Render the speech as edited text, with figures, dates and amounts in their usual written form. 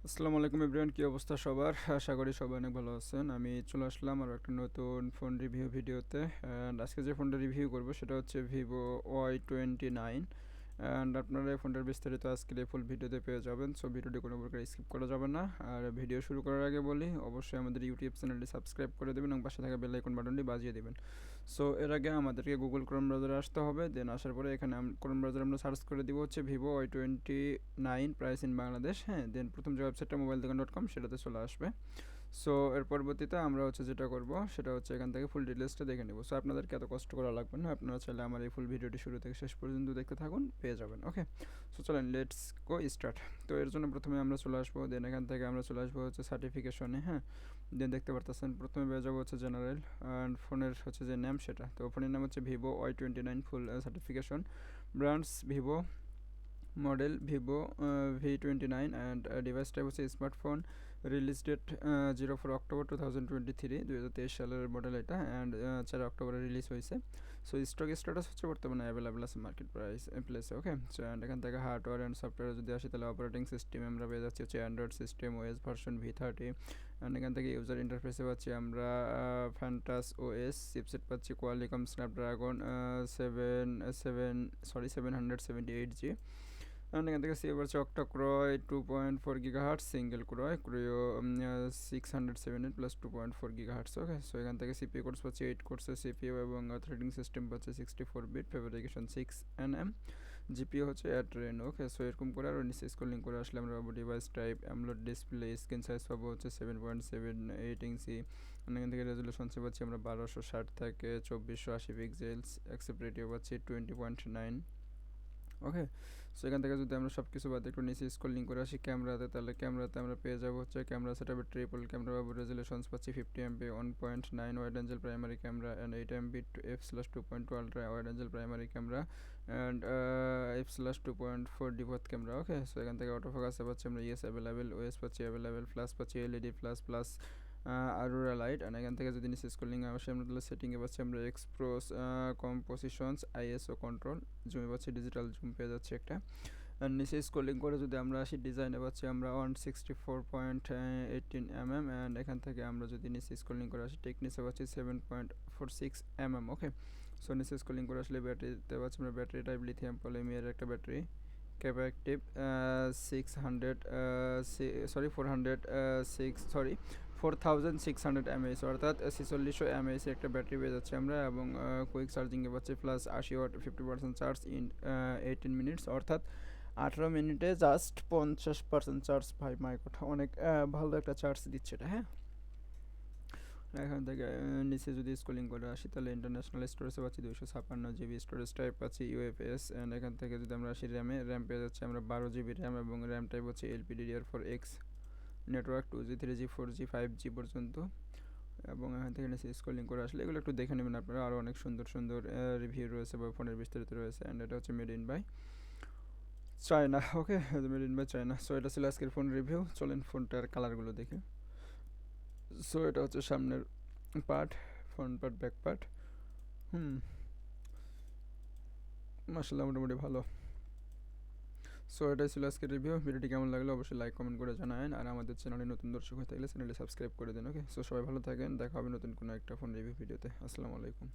আসসালামু আলাইকুম এভরিওয়ান, কি অবস্থা সবার? আশা করি সবাই অনেক ভালো আছেন। আমি চলে আসলাম আর একটা নতুন ফোন রিভিউ ভিডিওতে। অ্যান্ড আজকে যে ফোনটা রিভিউ করব সেটা হচ্ছে ভিভো Y29। অ্যান্ড আপনারা এই ফোনটার বিস্তারিত আজকের এই ফুল ভিডিওতে পেয়ে যাবেন, সো ভিডিওটি কোনো প্রকার স্কিপ করা যাবে না। আর ভিডিও শুরু করার আগে বলি, অবশ্যই আমাদের ইউটিউব চ্যানেলটি সাবস্ক্রাইব করে দেবেন এবং পাশে থাকা বেল আইকন বাটনটি বাজিয়ে দেবেন। সো এর আগে আমাদেরকে গুগল ক্রোম ব্রাউজারে আসতে হবে, দেন আসার পরে এখানে ক্রোম ব্রাউজারে আমরা সার্চ করে দিব হচ্ছে Vivo Y29 price in Bangladesh. হ্যাঁ, দেন প্রথম যে ওয়েবসাইটটা mobiledokkan.com সেটাতে চলে আসবে। সো এর পরবর্তীতে আমরা হচ্ছে যেটা করব সেটা হচ্ছে এখান থেকে ফুল ডিটেলসটা দেখে নেব। সো আপনাদেরকে এত কষ্ট করা লাগবে না, আপনারা চাইলে আমার এই ফুল ভিডিওটি শুরু থেকে শেষ পর্যন্ত দেখতে থাকুন, পেয়ে যাবেন। ওকে, সো চলেন লেটস গো স্টার্ট। তো এর জন্য প্রথমে আমরা চলে আসবো, দেন এখান থেকে আমরা চলে আসবো হচ্ছে সার্টিফিকেশনে। হ্যাঁ, দেন দেখতে পারতেছেন প্রথমে পেয়ে যাবো হচ্ছে জেনারেল অ্যান্ড ফোনের হচ্ছে যে নেম সেটা। তো ফোনের নাম হচ্ছে Vivo Y29 full certification, brands Vivo, model Vivo V29 and device type হচ্ছে স্মার্টফোন, রিলিজ ডেট 04 অক্টোবর 2023, 2023 সালের মডেল এটা। অ্যান্ড 4 অক্টোবরে রিলিজ হয়েছে। সো স্টক স্ট্যাটাস হচ্ছে বর্তমানে অ্যাভেলেবেল আছে মার্কেট প্রাইস প্লেসে। ওকে, সো অ্যান্ড এখান থেকে হার্ডওয়্যার অ্যান্ড সফটওয়্যার যদি আসি তাহলে অপারেটিং সিস্টেম আমরা পেয়ে যাচ্ছি হচ্ছে Android system OS version V30। And এখান থেকে ইউজার ইন্টারফেসে পাচ্ছি আমরা ফ্যান্টাস ওএস, চিপসেট পাচ্ছি কোয়ালিকম স্ন্যাপড্রাগন 778G। অ্যান্ড এখান থেকে সিপি হচ্ছে অক্টা ক্রয় 2.4 GHz, সিঙ্গেল ক্রয় 678 প্লাস 2.4 GHz। ওকে, সো এখান থেকে সিপিইউ কোর্স পাচ্ছি 8 কোর্সের সিপিইউ এবং থ্রেডিং সিস্টেম পাচ্ছে 64 বিট, ফেব্রিকেশন 6nm, জিপিইউ হচ্ছে অ্যাড্রেন। ওকে, সো এরকম করে আরও নিচে স্ক্রলিং করে আসলে আমরা পাবো device type AMOLED display, screen size পাবো হচ্ছে 7.78 ইঞ্চি। এখান থেকে রেজলিউশন পাচ্ছি আমরা 1260 থেকে 2480 পিক্সেলস, অ্যাকসেপ্ট রেটিও পাচ্ছি 20.9। ওকে, সো এখান থেকে যদি আমরা সব কিছু বাদ একটু নিচে স্ক্রলিং করে আসি ক্যামেরাতে, তাহলে ক্যামেরাতে আমরা পেয়ে যাবো হচ্ছে ক্যামেরা সেটআপে ট্রিপল ক্যামেরা পাবো, রেজলিউশনস পাচ্ছি 50 MP, 1.9 wide angle primary camera and 8 MP f/2.2 ultra wide angle primary camera and f/2.4 depth camera. Okay, so এখান থেকে অটো ফোকাসে পাচ্ছি আমরা ইয়েস অ্যাভেলেবেল, ওএস পাচ্ছি অ্যাভেলেবেল, প্লাস পাচ্ছি LED plus plus aurora light. And এখান থেকে যদি নিচে স্ক্রলিং আসে আমরা তাহলে সেটিংয়ে পাচ্ছি আমরা এক্সপ্রোস কম্পোজিশনস, আইএসও কন্ট্রোল, জুমে পাচ্ছি ডিজিটাল জুম পেয়ে যাচ্ছে একটা। আর নিচে স্ক্রলিং করে যদি আমরা আসি ডিজাইনে পাচ্ছি আমরা 164.18 mm। অ্যান্ড এখান থেকে আমরা যদি নিচে স্ক্রলিং করে আসি টেকনিসে পাচ্ছি 7.46 mm। ওকে, সো নিচে স্ক্রলিং করে আসলে ব্যাটারিতে পাচ্ছি আমরা ব্যাটারি টাইপ লিথিয়াম পলিমিয়ার একটা ব্যাটারি, ক্যাপাসিটিভ 4600 অর্থাৎ 4600 mAh একটা ব্যাটারি পেয়ে যাচ্ছে আমরা, এবং কুইক চার্জিংয়ে পাচ্ছি plus 80 watt 50% charge in 18 minutes, অর্থাৎ 18 মিনিটে জাস্ট 50% চার্জ। ভাই মাই কথা, অনেক ভালো একটা চার্জ দিচ্ছে এটা। হ্যাঁ, এখান থেকে নিচে যদি স্ক্রলিং করে আসি তাহলে ইন্টারন্যাশনাল স্টোরেজে পাচ্ছি 256 GB, স্টোরেজ টাইপ পাচ্ছি ইউএফএস। অ্যান্ড এখান থেকে যদি আমরা আসি র্যাম পেয়ে যাচ্ছে আমরা 12 GB র্যাম, এবং র্যাম টাইপ হচ্ছে LPDDR4X, network 2G 3G 4G 5G পর্যন্ত। এবং এখান থেকে নিচে স্ক্রলিং করে আসলে এগুলো একটু দেখে নেবেন আপনারা, আরও অনেক সুন্দর সুন্দর রিভিউ রয়েছে বা ফোনের বিস্তারিত রয়েছে। অ্যান্ড এটা হচ্ছে made in by China. Okay, made in by China. So এটা ছিল আজকের ফোন রিভিউ। চলেন ফোনটার কালারগুলো দেখে। সো এটা হচ্ছে সামনের part, front part, back part. মাশাআল্লাহ মোটামুটি ভালো। সো এটাই ছিল আজকের রিভিউ। ভিডিওটি কেমন লাগলো অবশ্যই লাইক কমেন্ট করে জানাবেন, আর আমাদের চ্যানেলে নতুন দর্শক হয়ে থাকলে চ্যানেলটি সাবস্ক্রাইব করে দিন। ওকে, সো সবাই ভালো থাকেন, দেখা হবে নতুন কোনো একটা ফোন রিভিউ ভিডিওতে। আসসালামু আলাইকুম।